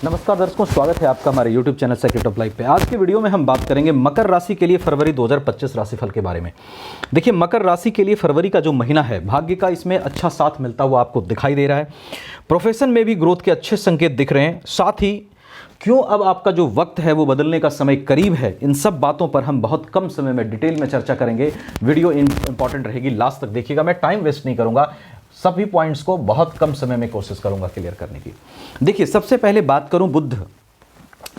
नमस्कार दर्शकों, स्वागत है आपका हमारे YouTube channel secret of life पे। आज की वीडियो में हम बात करेंगे मकर राशि के लिए फरवरी 2025 राशिफल के बारे में। देखिए, मकर राशि के लिए फरवरी का जो महीना है, भाग्य का इसमें अच्छा साथ मिलता हुआ आपको दिखाई दे रहा है। प्रोफेशन में भी ग्रोथ के अच्छे संकेत दिख रहे हैं। साथ ही क्यों अब आपका जो वक्त है वो बदलने का समय करीब है, इन सब बातों पर हम बहुत कम समय में डिटेल में चर्चा करेंगे। वीडियो इंपॉर्टेंट रहेगी, लास्ट तक देखिएगा। मैं टाइम वेस्ट नहीं करूंगा, सभी पॉइंट्स को बहुत कम समय में कोशिश करूंगा क्लियर करने की। देखिए, सबसे पहले बात करूं, बुध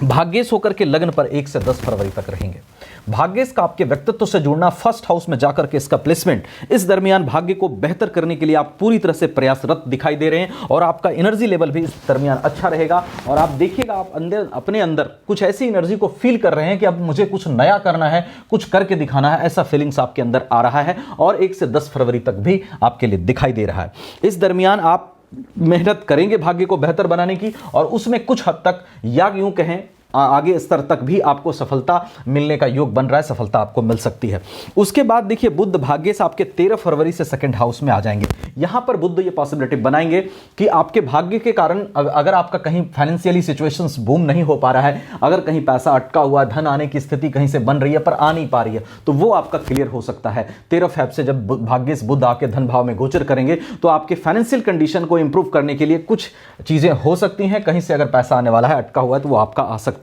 भाग्येश होकर के लग्न पर 1 से 10 फरवरी तक रहेंगे। भाग्येश का आपके व्यक्तित्व से जुड़ना, फर्स्ट हाउस में जाकर के इसका प्लेसमेंट, इस दरमियान भाग्य को बेहतर करने के लिए आप पूरी तरह से प्रयासरत दिखाई दे रहे हैं और आपका एनर्जी लेवल भी इस दरमियान अच्छा रहेगा। और आप देखिएगा, आप अपने अंदर कुछ ऐसी एनर्जी को फील कर रहे हैं कि अब मुझे कुछ नया करना है, कुछ करके दिखाना है, ऐसा फीलिंग्स आपके अंदर आ रहा है और 1 से 10 फरवरी तक भी आपके लिए दिखाई दे रहा है। इस दरमियान आप मेहनत करेंगे भाग्य को बेहतर बनाने की और उसमें कुछ हद तक, या यूं कहें आगे स्तर तक भी आपको सफलता मिलने का योग बन रहा है, सफलता आपको मिल सकती है। उसके बाद देखिए, बुध भाग्येश आपके 13 फरवरी से सेकंड हाउस में आ जाएंगे। यहां पर बुध ये पॉसिबिलिटी बनाएंगे कि आपके भाग्य के कारण अगर आपका कहीं फाइनेंशियली सिचुएशंस बूम नहीं हो पा रहा है, अगर कहीं पैसा अटका हुआ, धन आने की स्थिति कहीं से बन रही है पर आ नहीं पा रही है, तो वो आपका क्लियर हो सकता है। 13 फेब से जब भाग्येश बुध आके धन भाव में गोचर करेंगे तो आपके फाइनेंशियल कंडीशन को इंप्रूव करने के लिए कुछ चीजें हो सकती हैं। कहीं से अगर पैसा आने वाला है, अटका हुआ है, तो वो आपका आ सकता है।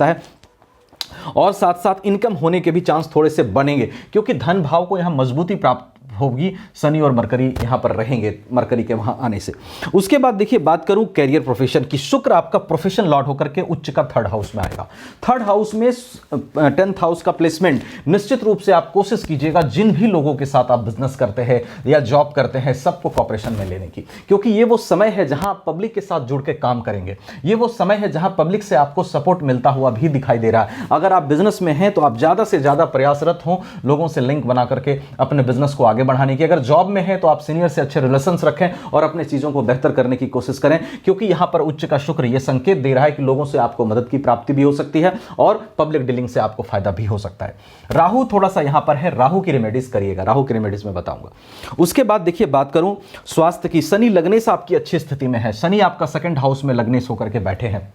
और साथ साथ इनकम होने के भी चांस थोड़े से बनेंगे, क्योंकि धन भाव को यहां मजबूती प्राप्त होगी। शनि और मरकरी यहां पर रहेंगे, मरकरी के वहां आने से। उसके बाद देखिए, बात करूं कैरियर प्रोफेशन की, शुक्र आपका प्रोफेशन लॉर्ड होकर के उच्च का 3rd हाउस में आएगा। 3rd हाउस में 10th हाउस का प्लेसमेंट, निश्चित रूप से आप कोशिश कीजिएगा जिन भी लोगों के साथ आप बिजनेस करते हैं या जॉब करते हैं, सबको कॉपरेशन में लेने की, क्योंकि ये वो समय है जहां आप पब्लिक के साथ जुड़ के काम करेंगे। ये वो समय है जहां पब्लिक से आपको सपोर्ट मिलता हुआ भी दिखाई दे रहा है। अगर आप बिजनेस में हैं तो आप ज्यादा से ज्यादा प्रयासरत हों लोगों से लिंक बना करके अपने बिजनेस को आगे बढ़ाने की। अगर जॉब में है तो आप सीनियर से अच्छे रिलेशंस रखें और अपने चीजों को बेहतर करने की कोशिश करें, क्योंकि यहां पर उच्च का शुक्र यह संकेत दे रहा है कि लोगों से आपको मदद की प्राप्ति भी हो सकती है और पब्लिक डीलिंग से आपको फायदा भी हो सकता है। राहु थोड़ा सा यहां पर है, राहु की रेमेडीज करिएगा, राहु की रेमेडीज में बताऊंगा। उसके बाद देखिए, बात करूं स्वास्थ्य की, शनि लग्नेश आपकी अच्छी स्थिति में है। शनि आपका 2nd हाउस में लग्नेश होकर के बैठे हैं,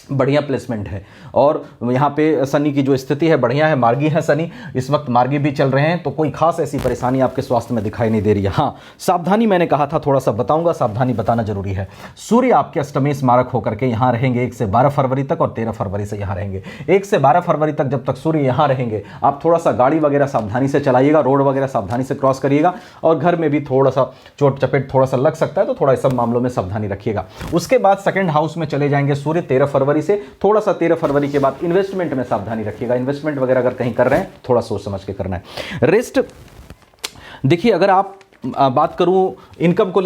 बढ़िया प्लेसमेंट है और यहाँ पे शनि की जो स्थिति है बढ़िया है। मार्गी है शनि, इस वक्त मार्गी भी चल रहे हैं, तो कोई खास ऐसी परेशानी आपके स्वास्थ्य में दिखाई नहीं दे रही है। हाँ, सावधानी मैंने कहा था, थोड़ा सा बताऊंगा, सावधानी बताना जरूरी है। सूर्य आपके अष्टमेश मारक होकर के यहाँ रहेंगे 1 से 12 फरवरी तक और 13 फरवरी से यहाँ रहेंगे। 1 से 12 फरवरी तक जब तक सूर्य यहाँ रहेंगे, आप थोड़ा सा गाड़ी वगैरह सावधानी से चलाइएगा, रोड वगैरह सावधानी से क्रॉस करिएगा और घर में भी थोड़ा सा चोट चपेट थोड़ा सा लग सकता है, तो थोड़ा सब मामलों में सावधानी रखिएगा। उसके बाद 2nd हाउस में चले जाएंगे सूर्य 13 फरवरी से। थोड़ा सा 13 फरवरी के बाद इन्वेस्टमेंट में सावधानी रखिएगा। इन्वेस्टमेंट वगैरह अगर कहीं कर रहे हैं, थोड़ा सोच समझ के करना है। रेस्ट देखिए, अगर आप बात करूं इनकम को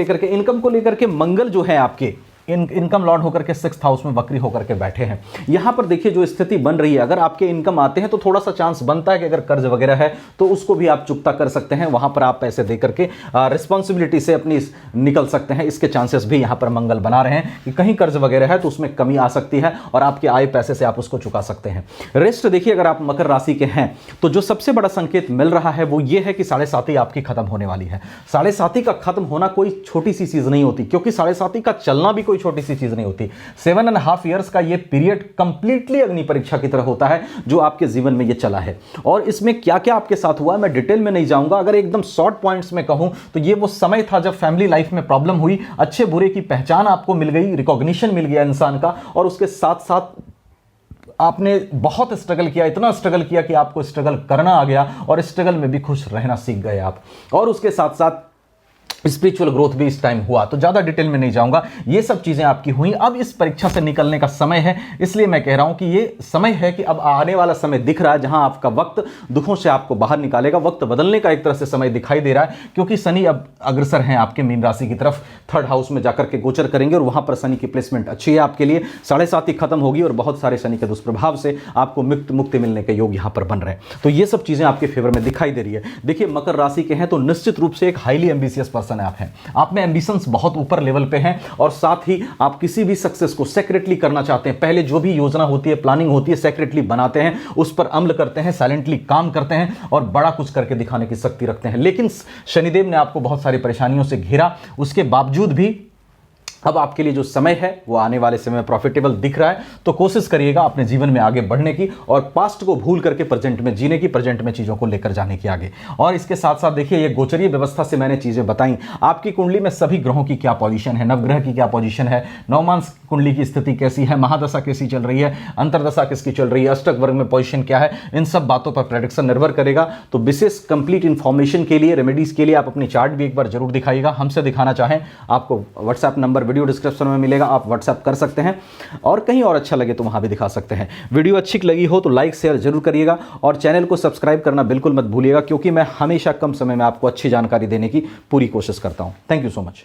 लेकर के मंगल जो है आपके इनकम लॉर्ड होकर के 6th हाउस में वक्री होकर के बैठे हैं। यहां पर देखिए जो स्थिति बन रही है, अगर आपके इनकम आते हैं तो थोड़ा सा चांस बनता है कि अगर कर्ज वगैरह है तो उसको भी आप चुकता कर सकते हैं। वहां पर आप पैसे दे करके रिस्पॉन्सिबिलिटी से अपनी निकल सकते हैं। इसके चांसेस भी यहां पर मंगल बना रहे हैं कि कहीं कर्ज वगैरह है तो उसमें कमी आ सकती है और आपके आए पैसे से आप उसको चुका सकते हैं। रेस्ट देखिए, अगर आप मकर राशि के हैं तो जो सबसे बड़ा संकेत मिल रहा है वो ये है कि 7.5 आपकी खत्म होने वाली है। 7.5 का खत्म होना कोई छोटी सी चीज नहीं होती, क्योंकि 7.5 का चलना भी कोई छोटी सी चीज नहीं होती। 7.5 इयर्स का ये पीरियड कंप्लीटली अग्नि परीक्षा की तरह होता है जो आपके जीवन में ये चला है। और इसमें क्या क्या आपके साथ हुआ है मैं डिटेल में नहीं जाऊंगा, अगर एकदम शॉर्ट पॉइंट्स में कहूं तो ये वो समय था जब फैमिली लाइफ में प्रॉब्लम हुई, अच्छे बुरे की पहचान आपको मिल गई, रिकॉग्निशन मिल गया इंसान का, और उसके साथ साथ आपने बहुत स्ट्रगल किया, इतना स्ट्रगल किया कि आपको स्ट्रगल करना आ गया और स्ट्रगल में भी खुश रहना सीख गए आप। और उसके साथ साथ स्पिरिचुअल ग्रोथ भी इस टाइम हुआ, तो ज्यादा डिटेल में नहीं जाऊंगा। ये सब चीजें आपकी हुई। अब इस परीक्षा से निकलने का समय है, इसलिए मैं कह रहा हूं कि ये समय है कि अब आने वाला समय दिख रहा है जहां आपका वक्त दुखों से आपको बाहर निकालेगा। वक्त बदलने का एक तरह से समय दिखाई दे रहा है, क्योंकि शनि अब अग्रसर हैं आपके मीन राशि की तरफ, 3rd हाउस में जाकर के गोचर करेंगे और वहां पर शनि की प्लेसमेंट अच्छी है आपके लिए। 7.5 खत्म होगी और बहुत सारे शनि के दुष्प्रभाव से आपको मुक्ति मिलने के योग यहां पर बन रहे हैं। तो ये सब चीजें आपके फेवर में दिखाई दे रही है। देखिए, मकर राशि के हैं तो निश्चित रूप से एक हाईली एम्बिशियस पर्सन है आप में एम्बिशंस बहुत ऊपर लेवल पे हैं और साथ ही आप किसी भी सक्सेस को सेक्रेटली करना चाहते हैं। पहले जो भी योजना होती है, प्लानिंग होती है, सेक्रेटली बनाते हैं, उस पर अमल करते हैं, साइलेंटली काम करते हैं और बड़ा कुछ करके दिखाने की शक्ति रखते हैं। लेकिन शनिदेव ने आपको बहुत सारी परेशानियों से घेरा, उसके बावजूद भी अब आपके लिए जो समय है वो आने वाले समय में प्रॉफिटेबल दिख रहा है, तो कोशिश करिएगा अपने जीवन में आगे बढ़ने की और पास्ट को भूल करके प्रेजेंट में जीने की, प्रेजेंट में चीज़ों को लेकर जाने की आगे। और इसके साथ साथ देखिए, ये गोचरीय व्यवस्था से मैंने चीज़ें बताई, आपकी कुंडली में सभी ग्रहों की क्या पोजीशन है, नवग्रह की क्या पोजीशन है, नवमांस कुंडली की स्थिति कैसी है, महादशा कैसी चल रही है, अंतरदशा किसकी चल रही है, अष्टक वर्ग में पोजीशन क्या है, इन सब बातों पर प्रेडिक्शन निर्भर करेगा। तो विशेष कंप्लीट इंफॉर्मेशन के लिए, रेमेडीज के लिए आप अपनी चार्ट भी एक बार जरूर दिखाइएगा। हमसे दिखाना चाहें, आपको व्हाट्सएप नंबर वीडियो डिस्क्रिप्शन में मिलेगा, आप व्हाट्सएप कर सकते हैं, और कहीं और अच्छा लगे तो वहां भी दिखा सकते हैं। वीडियो अच्छी लगी हो तो लाइक शेयर जरूर करिएगा और चैनल को सब्सक्राइब करना बिल्कुल मत भूलिएगा, क्योंकि मैं हमेशा कम समय में आपको अच्छी जानकारी देने की पूरी कोशिश करता हूं। Thank you so much.